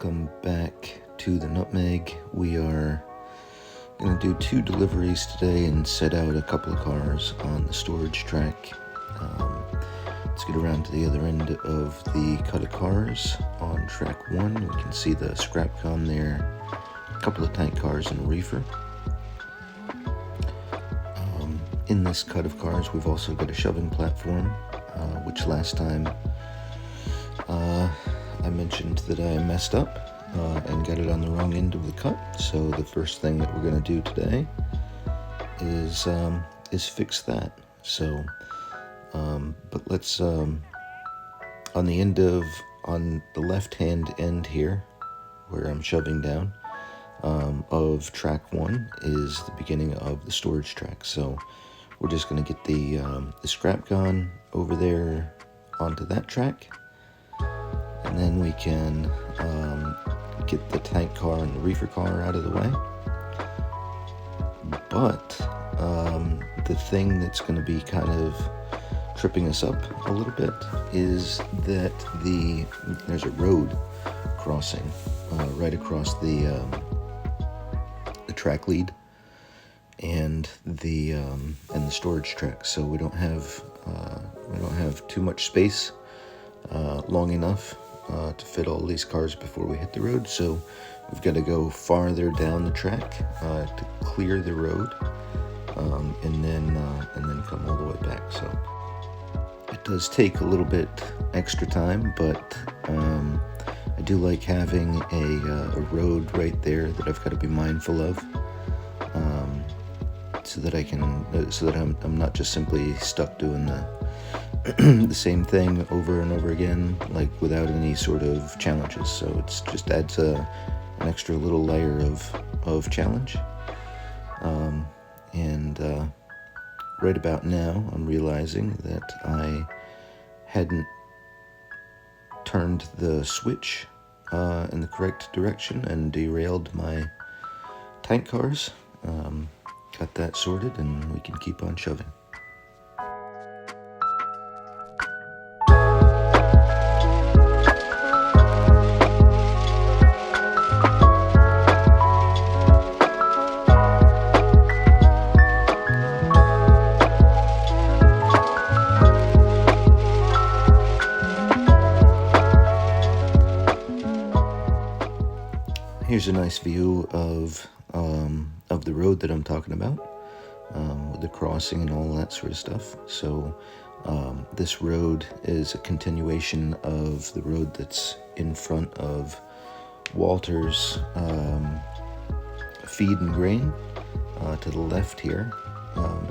welcome back to the Nutmeg. We are going to do 2 deliveries today and set out a couple of cars on the storage track. Let's get around to the other end of the cut of cars. On track 1, we can see the scrap con there, a couple of tank cars and a reefer. In this cut of cars, we've also got a shoving platform, which last time I mentioned that I messed up and got it on the wrong end of the cut. So the first thing that we're going to do today is fix that. So, but let's on the left-hand end here, where I'm shoving down, of track 1 is the beginning of the storage track. So we're just going to get the scrap gun over there onto that track, and then we can get the tank car and the reefer car out of the way. But the thing that's going to be kind of tripping us up a little bit is that there's a road crossing right across the track lead and the storage track, so we don't have too much space long enough to fit all these cars before we hit the road. So we've got to go farther down the track to clear the road, and then come all the way back. So it does take a little bit extra time, but I do like having a road right there that I've got to be mindful of, so that I'm not just simply stuck doing the same thing over and over again, like without any sort of challenges. So it's just adds an extra little layer of challenge. And right about now, I'm realizing that I hadn't turned the switch in the correct direction and derailed my tank cars. Got that sorted, and we can keep on shoving. Here's a nice view of the road that I'm talking about, with the crossing and all that sort of stuff. So this road is a continuation of the road that's in front of Walter's feed and grain to the left here,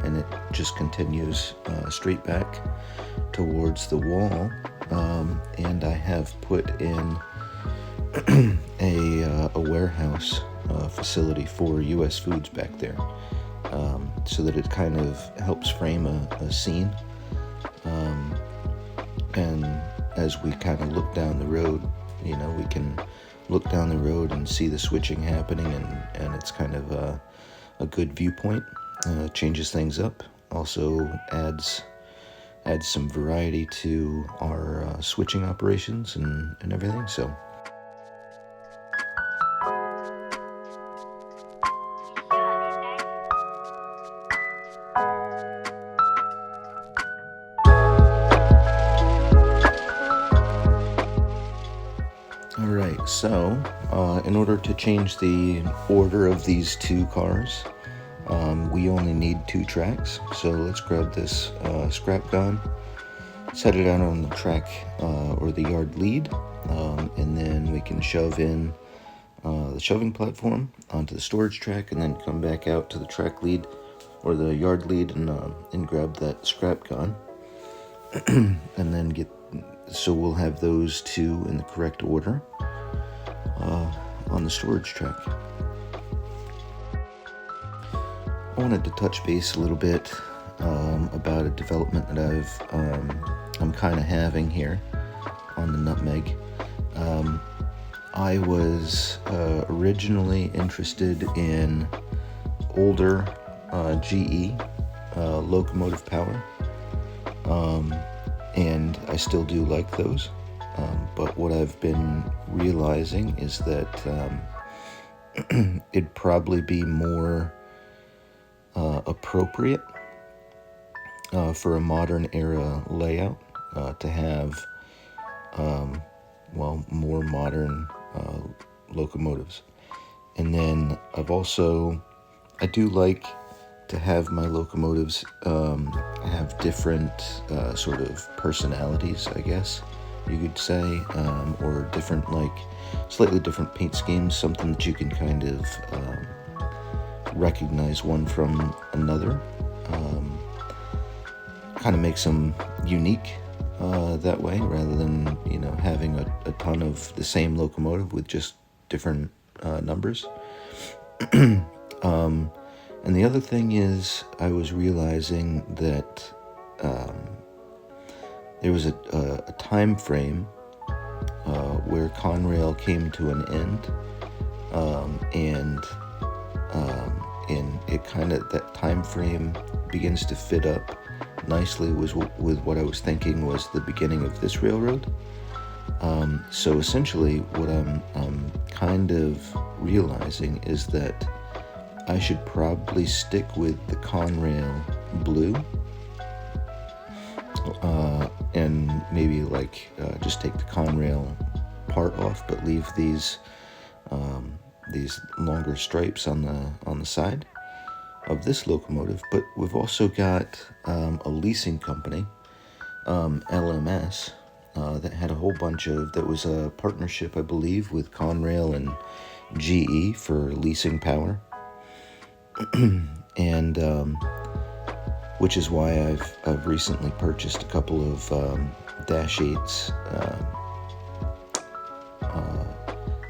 and it just continues straight back towards the wall, and I have put in a warehouse facility for US Foods back there, so that it kind of helps frame a scene, and as we kind of look down the road, we can look down the road and see the switching happening, and it's kind of a good viewpoint. Changes things up, also adds some variety to our switching operations and everything. So Alright, so in order to change the order of these 2 cars, we only need 2 tracks. So let's grab this scrap gun, set it out on the track or the yard lead, and then we can shove in the shoving platform onto the storage track, and then come back out to the track lead or the yard lead and grab that scrap gun, and then so we'll have those 2 in the correct order on the storage track. I wanted to touch base a little bit about a development that I'm kind of having here on the Nutmeg. I was originally interested in older GE locomotive power, and I still do like those. But what I've been realizing is that it'd probably be more appropriate for a modern era layout to have, more modern locomotives. And then I do like to have my locomotives have different sort of personalities, I guess you could say, or different, like slightly different paint schemes, something that you can kind of recognize one from another. Kind of makes them unique that way, rather than having a ton of the same locomotive with just different numbers. And the other thing is, I was realizing that there was a time frame where Conrail came to an end, and it kind of, that time frame begins to fit up nicely with what I was thinking was the beginning of this railroad. So essentially what I'm kind of realizing is that I should probably stick with the Conrail blue, and maybe just take the Conrail part off, but leave these longer stripes on the side of this locomotive. But we've also got a leasing company, LMS, that had a whole bunch that was a partnership, I believe, with Conrail and GE for leasing power. And which is why I've recently purchased a couple of Dash 8s.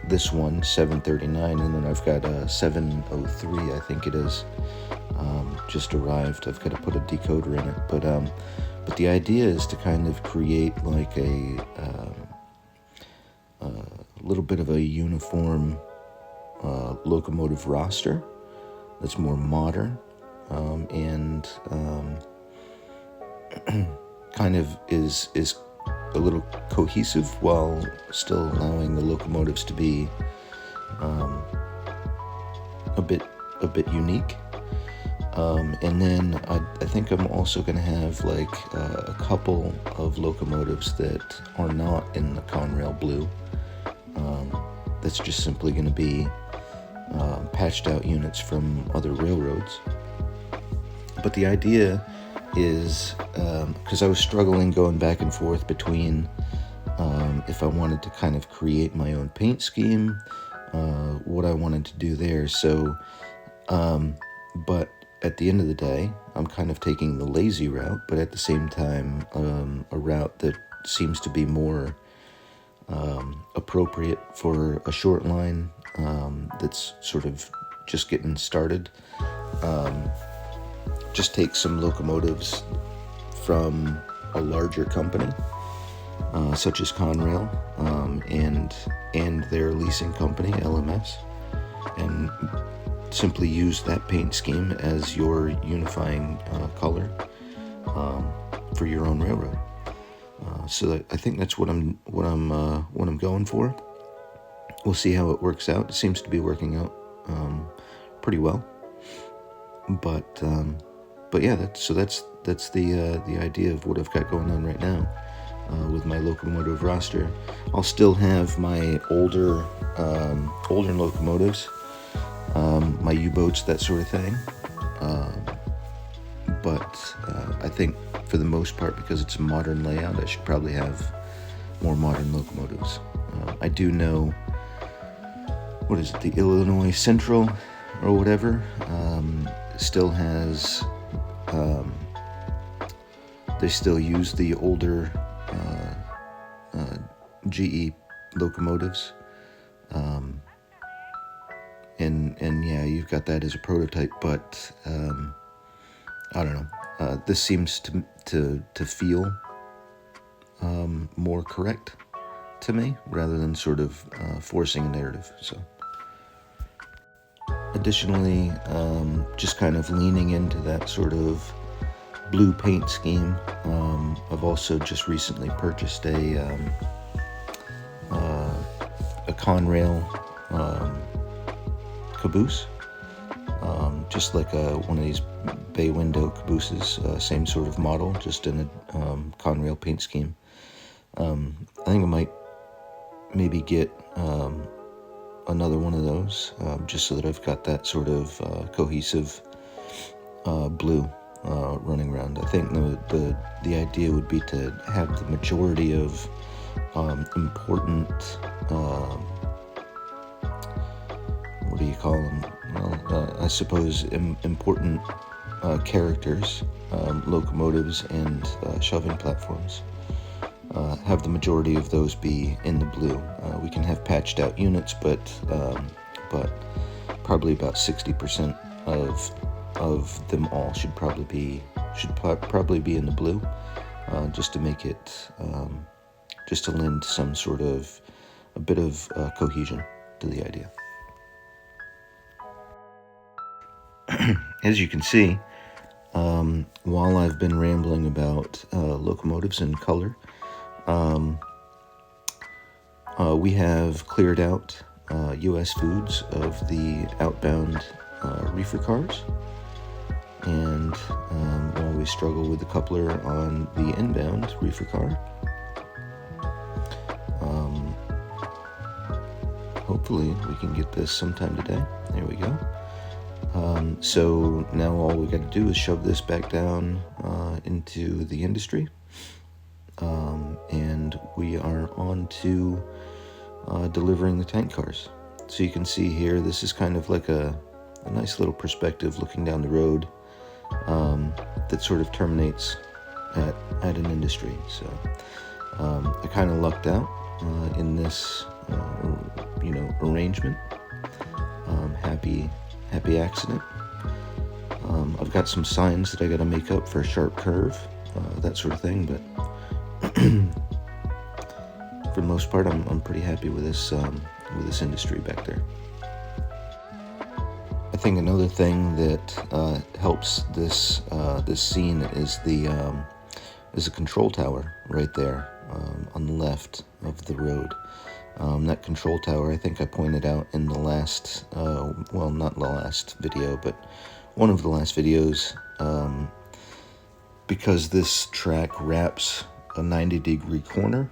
This one, 739, and then I've got a 703, I think it is, just arrived. I've got to put a decoder in it, but the idea is to kind of create like a little bit of a uniform locomotive roster that's more modern, and kind of is a little cohesive while still allowing the locomotives to be a bit unique. And then I think I'm also going to have like a couple of locomotives that are not in the Conrail blue. That's just simply going to be patched out units from other railroads. But the idea is, because I was struggling going back and forth between if I wanted to kind of create my own paint scheme, what I wanted to do there. So, but at the end of the day, I'm kind of taking the lazy route, but at the same time, a route that seems to be more appropriate for a short line that's sort of just getting started. Just take some locomotives from a larger company, such as Conrail, and their leasing company, LMS, and simply use that paint scheme as your unifying color for your own railroad. So I think that's what I'm going for. We'll see how it works out. It seems to be working out pretty well. But yeah, that's the idea of what I've got going on right now with my locomotive roster. I'll still have my older locomotives, my U-boats, that sort of thing. But I think for the most part, because it's a modern layout, I should probably have more modern locomotives. I do know, what is it, the Illinois Central or whatever, still has, they still use the older GE locomotives. And yeah, you've got that as a prototype, but I don't know. This seems to feel more correct to me, rather than sort of forcing a narrative. So, additionally, just kind of leaning into that sort of blue paint scheme, I've also just recently purchased a Conrail caboose, just like one of these bay window cabooses, same sort of model, just in a Conrail paint scheme. I think I might maybe get another one of those, just so that I've got that sort of cohesive blue running around. I think the idea would be to have the majority of important, what do you call them? Well, I suppose important characters, locomotives and shoving platforms. Have the majority of those be in the blue. We can have patched out units, but probably about 60% of them all should probably be in the blue, just to make it, just to lend some sort of a bit of cohesion to the idea. As you can see, while I've been rambling about locomotives and color, we have cleared out U.S. Foods of the outbound reefer cars, and while we struggle with the coupler on the inbound reefer car, hopefully we can get this sometime today. There we go. So now all we got to do is shove this back down into the industry, and we are on to delivering the tank cars. So you can see here, this is kind of like a nice little perspective looking down the road that sort of terminates at an industry. So I kind of lucked out in this arrangement. Happy accident. I've got some signs that I got to make up for a sharp curve, that sort of thing, but for the most part, I'm pretty happy with this industry back there. I think another thing that helps this scene is a control tower right there on the left of the road. That control tower, I think I pointed out in the last, well, not the last video, but one of the last videos, because this track wraps a 90-degree corner.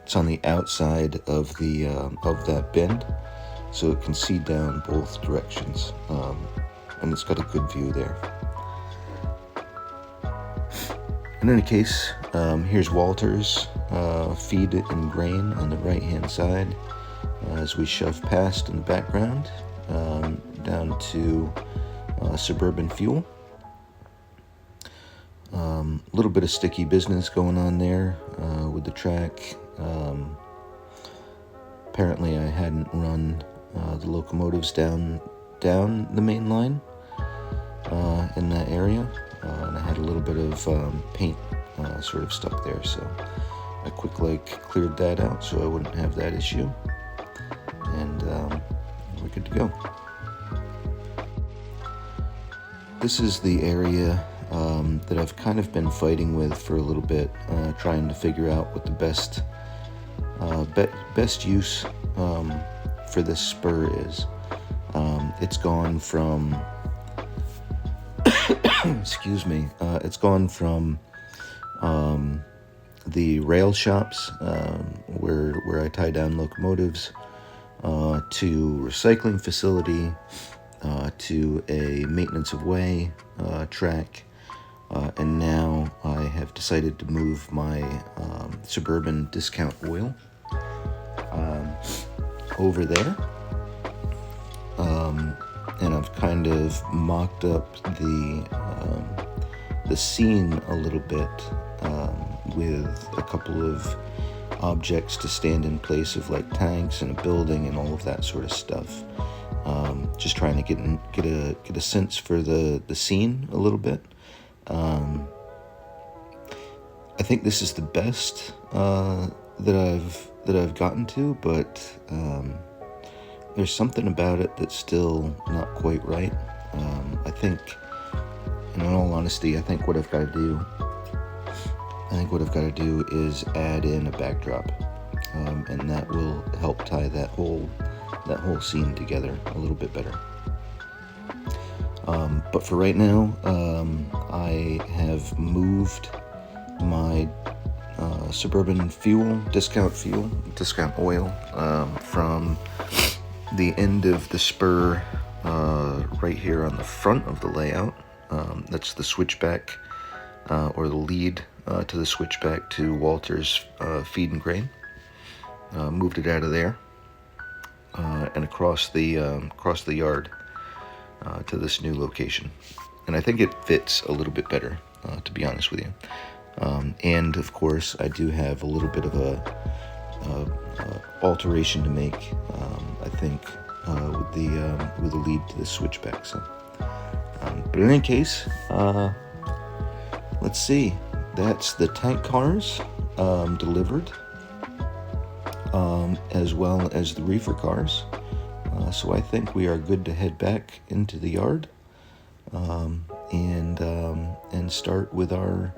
It's on the outside of that bend, so it can see down both directions, and it's got a good view there. In any case, here's Walter's feed and grain on the right-hand side as we shove past in the background down to Suburban Fuel. A little bit of sticky business going on there with the track. Apparently I hadn't run the locomotives down the main line in that area, and I had a little bit of paint sort of stuck there, so I quickly cleared that out so I wouldn't have that issue, and we're good to go. This is the area that I've kind of been fighting with for a little bit, trying to figure out what the best use for this spur is. It's gone from excuse me, it's gone from the rail shops where I tie down locomotives to recycling facility, to a maintenance of way track, and now I have decided to move my Suburban discount oil over there, and I've kind of mocked up the scene a little bit with a couple of objects to stand in place of like tanks and a building and all of that sort of stuff. Just trying to get a sense for the scene a little bit. I think this is the best that I've gotten to, but there's something about it that's still not quite right. I think, in all honesty, I think what I've got to do is add in a backdrop. and that will help tie that whole scene together a little bit better. But for right now, I have moved my Suburban discount oil, from the end of the spur right here on the front of the layout. That's the switchback or the lead to the switchback to Walter's Feed and Grain. Moved it out of there and across the yard to this new location, and I think it fits a little bit better, to be honest with you. And of course, I do have a little bit of a alteration to make. I think with the lead to the switchback. So, but in any case, let's see. That's the tank cars delivered, as well as the reefer cars. So I think we are good to head back into the yard and start with our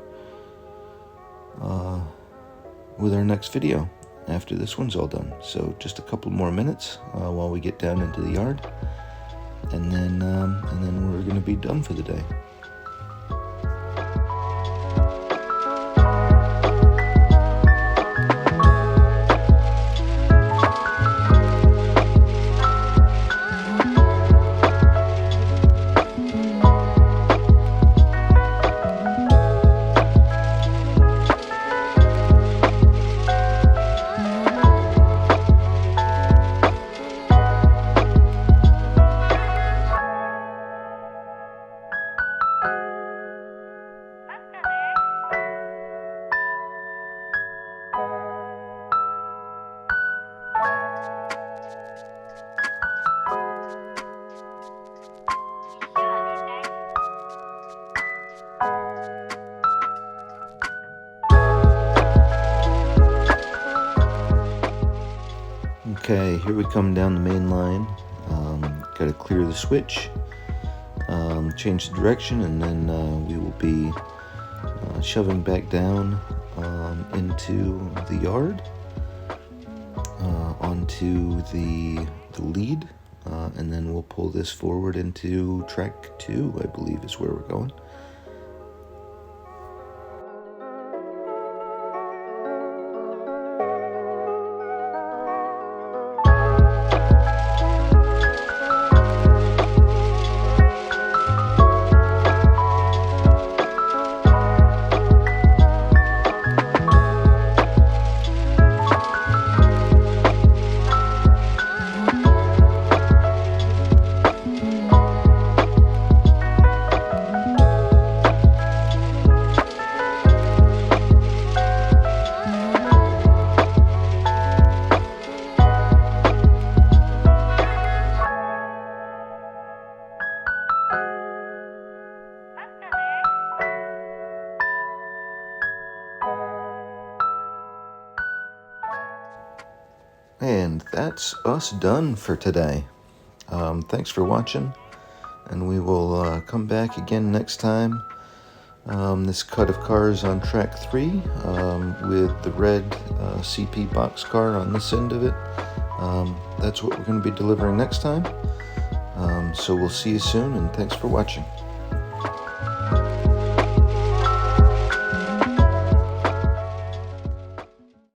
next video after this one's all done. So just a couple more minutes while we get down into the yard, and then we're going to be done for the day. Okay, here we come down the main line. Got to clear the switch, change the direction, and then we will be shoving back down into the yard, onto the lead, and then we'll pull this forward into track 2, I believe is where we're going. And that's us done for today. Thanks for watching, and we will come back again next time. This cut of cars on track 3 with the red CP box car on this end of it. That's what we're going to be delivering next time. So we'll see you soon, and thanks for watching.